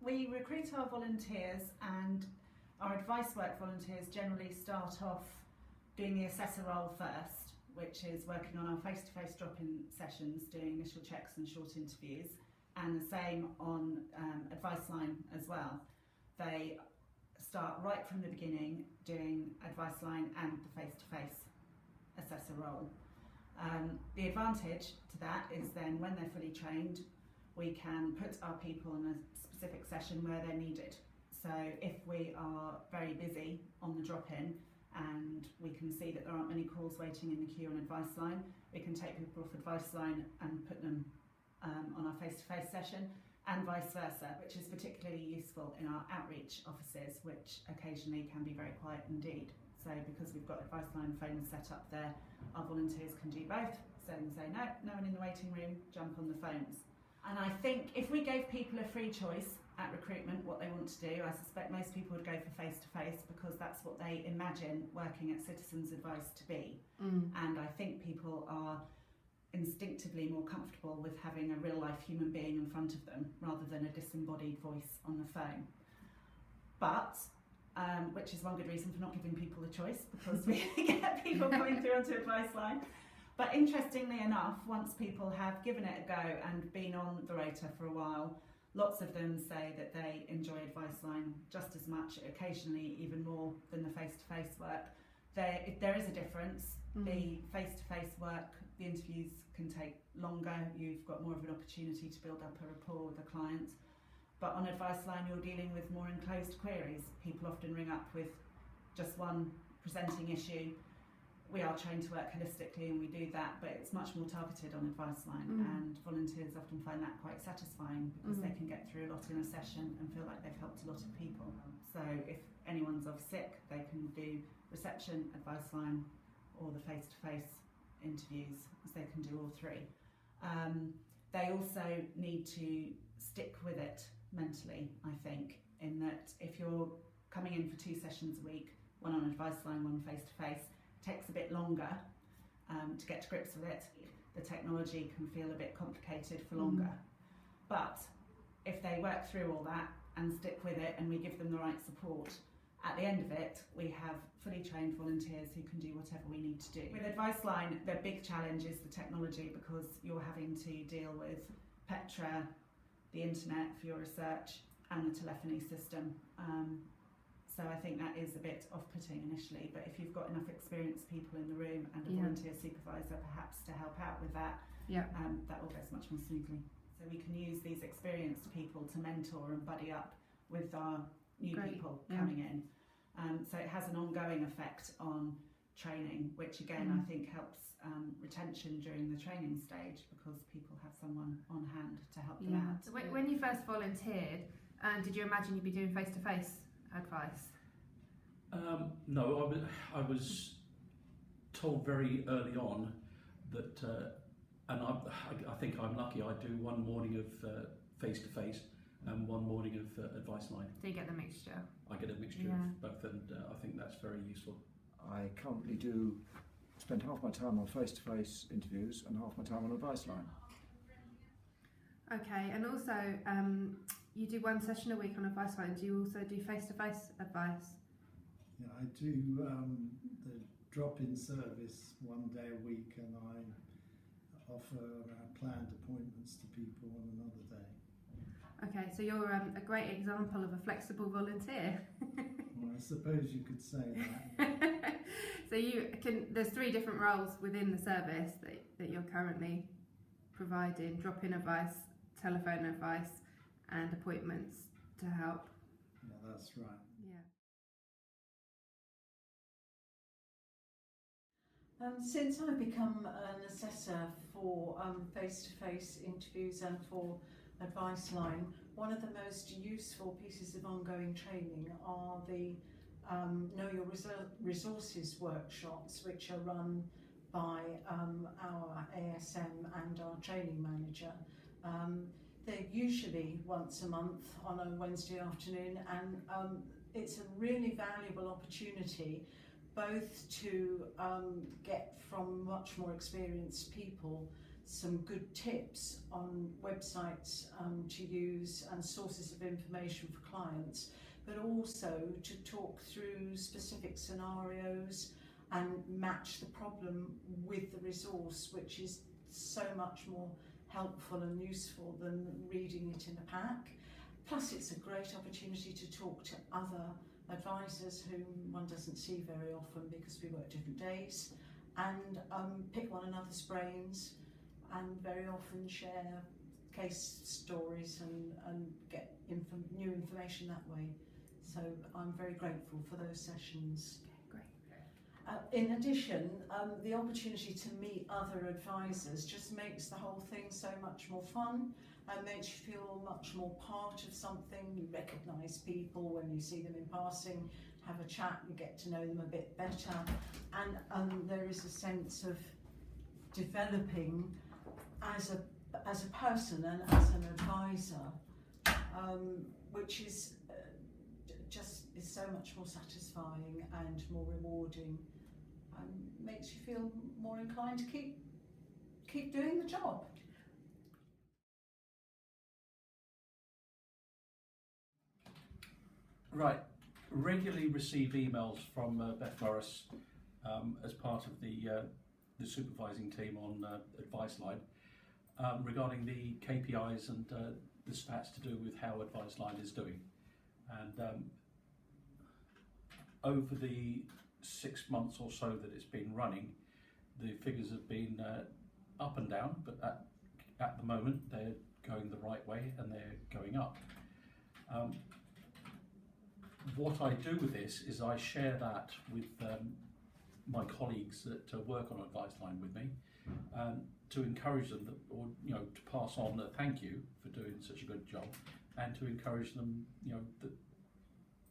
We recruit our volunteers, and our advice work volunteers generally start off doing the assessor role first, which is working on our face-to-face drop-in sessions, doing initial checks and short interviews, and the same on advice line as well. They start right from the beginning doing advice line and the face-to-face assessor role. The advantage to that is then when they're fully trained, we can put our people in a specific session where they're needed. So if we are very busy on the drop-in and we can see that there aren't many calls waiting in the queue on advice line, we can take people off advice line and put them on our face-to-face session, and vice versa, which is particularly useful in our outreach offices, which occasionally can be very quiet indeed. So because we've got advice line phones set up there, our volunteers can do both. So they can say, no, no one in the waiting room, jump on the phones. And I think if we gave people a free choice at recruitment what they want to do, I suspect most people would go for face-to-face because that's what they imagine working at Citizens Advice to be. And I think people are instinctively more comfortable with having a real-life human being in front of them rather than a disembodied voice on the phone. But which is one good reason for not giving people a choice, because we get people coming through onto advice line. But interestingly enough, once people have given it a go and been on the rota for a while, lots of them say that they enjoy advice line just as much, occasionally even more, than the face-to-face work. There is a difference. The face-to-face work, the interviews can take longer, you've got more of an opportunity to build up a rapport with the client. But on advice line, you're dealing with more enclosed queries. People often ring up with just one presenting issue. We are trained to work holistically and we do that, but it's much more targeted on advice line, and volunteers often find that quite satisfying because they can get through a lot in a session and feel like they've helped a lot of people. So if anyone's off sick, they can do reception, advice line, or the face-to-face interviews, as they can do all three. They also need to stick with it mentally, I think, in that if you're coming in for 2 sessions a week, one on advice line, one face-to-face, it takes a bit longer to get to grips with it. The technology can feel a bit complicated for longer. But if they work through all that and stick with it and we give them the right support, at the end of it, we have fully trained volunteers who can do whatever we need to do. With advice line, the big challenge is the technology, because you're having to deal with Petra, the internet for your research, and the telephony system. So I think that is a bit off-putting initially, but if you've got enough experienced people in the room and a volunteer supervisor perhaps to help out with that, that all goes much more smoothly. So we can use these experienced people to mentor and buddy up with our new people coming in. So it has an ongoing effect on training, which again I think helps retention during the training stage, because people have someone on hand to help them out. So when you first volunteered, did you imagine you'd be doing face-to-face advice? No, I was told very early on that, and I think I'm lucky, I do one morning of face-to-face and one morning of advice line. So you get the mixture? I get a mixture of both, and I think that's very useful. I currently spend half my time on face-to-face interviews and half my time on advice line. Okay, and also you do 1 session a week on advice line. Do you also do face-to-face advice? Yeah, I do the drop-in service 1 day a week, and I offer planned appointments to people on another day. Okay, so you're a great example of a flexible volunteer. Well, I suppose you could say that. So there's 3 different roles within the service that you're currently providing: drop-in advice, telephone advice, and appointments to help. Yeah, that's right. Since I've become an assessor for face-to-face interviews and for advice line, one of the most useful pieces of ongoing training are the Know Your Resources workshops, which are run by our ASM and our training manager. They're usually once a month on a Wednesday afternoon, and it's a really valuable opportunity both to get from much more experienced people some good tips on websites to use and sources of information for clients, but also to talk through specific scenarios and match the problem with the resource, which is so much more helpful and useful than reading it in a pack. Plus it's a great opportunity to talk to other advisors whom one doesn't see very often because we work different days, and pick one another's brains and very often share case stories and get new information that way. So I'm very grateful for those sessions. Great. In addition, the opportunity to meet other advisors just makes the whole thing so much more fun and makes you feel much more part of something. You recognise people when you see them in passing, have a chat, you get to know them a bit better, and there is a sense of developing as a person and as an advisor, which is just so much more satisfying and more rewarding, and makes you feel more inclined to keep doing the job. Right, regularly receive emails from Beth Morris as part of the supervising team on Advice Line regarding the KPIs and the stats to do with how Advice Line is doing. And over the 6 months or so that it's been running, the figures have been up and down, but at the moment they're going the right way and they're going up. What I do with this is I share that with my colleagues that work on Advice Line with me, to encourage them, or to pass on a thank you for doing such a good job, and to encourage them, that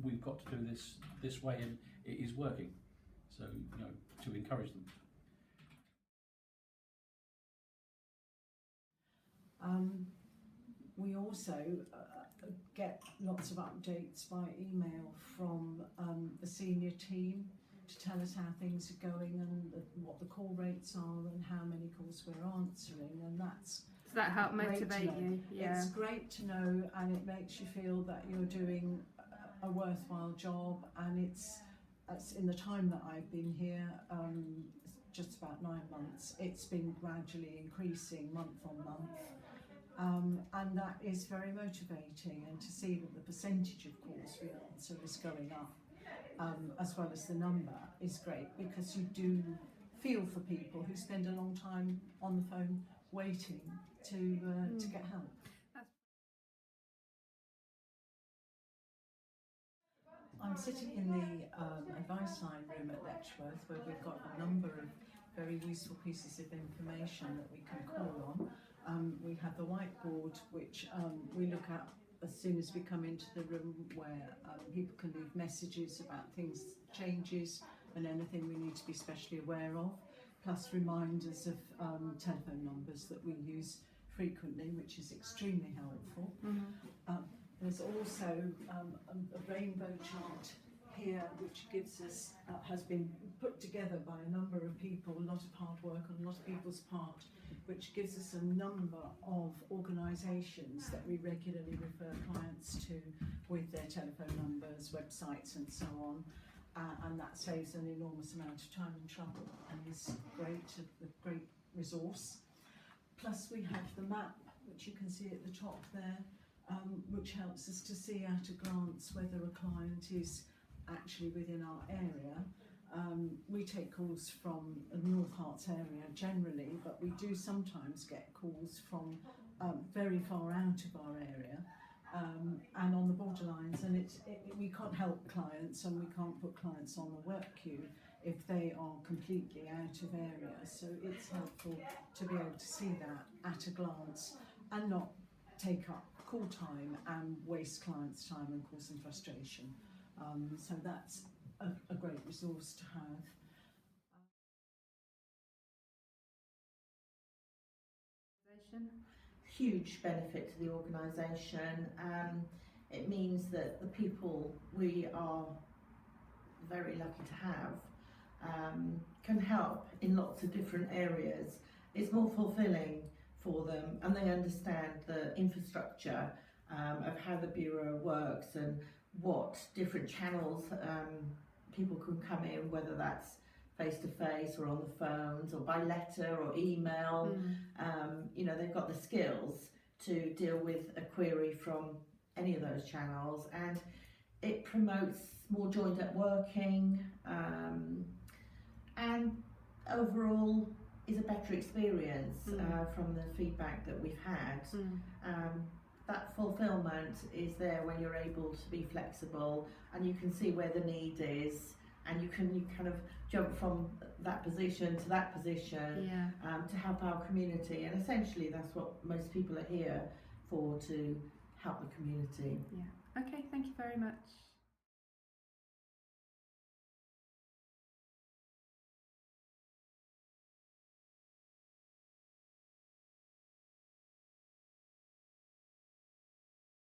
we've got to do this way and it is working. So to encourage them. We also get lots of updates by email from the senior team to tell us how things are going and what the call rates are and how many calls we're answering, and that's Does that help great to motivate know. you? Yeah. It's great to know, and it makes you feel that you're doing a worthwhile job, and it's in the time that I've been here, just about 9 months, it's been gradually increasing month on month. And that is very motivating, and to see that the percentage of calls we answer is going up, as well as the number, is great, because you do feel for people who spend a long time on the phone waiting to get help. I'm sitting in the Advice Line room at Letchworth, where we've got a number of very useful pieces of information that we can call on. We have the whiteboard, which we look at as soon as we come into the room, where people can leave messages about things, changes, and anything we need to be especially aware of, plus reminders of telephone numbers that we use frequently, which is extremely helpful. Mm-hmm. There's also a rainbow chart here, which gives us, has been put together by a number of people, a lot of hard work on a lot of people's part, which gives us a number of organisations that we regularly refer clients to with their telephone numbers, websites and so on, and that saves an enormous amount of time and trouble and is a great resource. Plus we have the map, which you can see at the top there, which helps us to see at a glance whether a client is actually within our area. We take calls from the North Herts area generally, but we do sometimes get calls from very far out of our area and on the borderlines, and we can't help clients, and we can't put clients on the work queue if they are completely out of area. So it's helpful to be able to see that at a glance and not take up call time and waste clients' time and cause them frustration. So that's a great resource to have. Huge benefit to the organisation. It means that the people we are very lucky to have can help in lots of different areas, it's more fulfilling for them, and they understand the infrastructure of how the Bureau works and what different channels people can come in, whether that's face to face or on the phones or by letter or email. You know, they've got the skills to deal with a query from any of those channels, and it promotes more joined up working, and overall is a better experience from the feedback that we've had. That fulfilment is there when you're able to be flexible and you can see where the need is, and you kind of jump from that position to that position to help our community. And essentially that's what most people are here for, to help the community. Okay, thank you very much.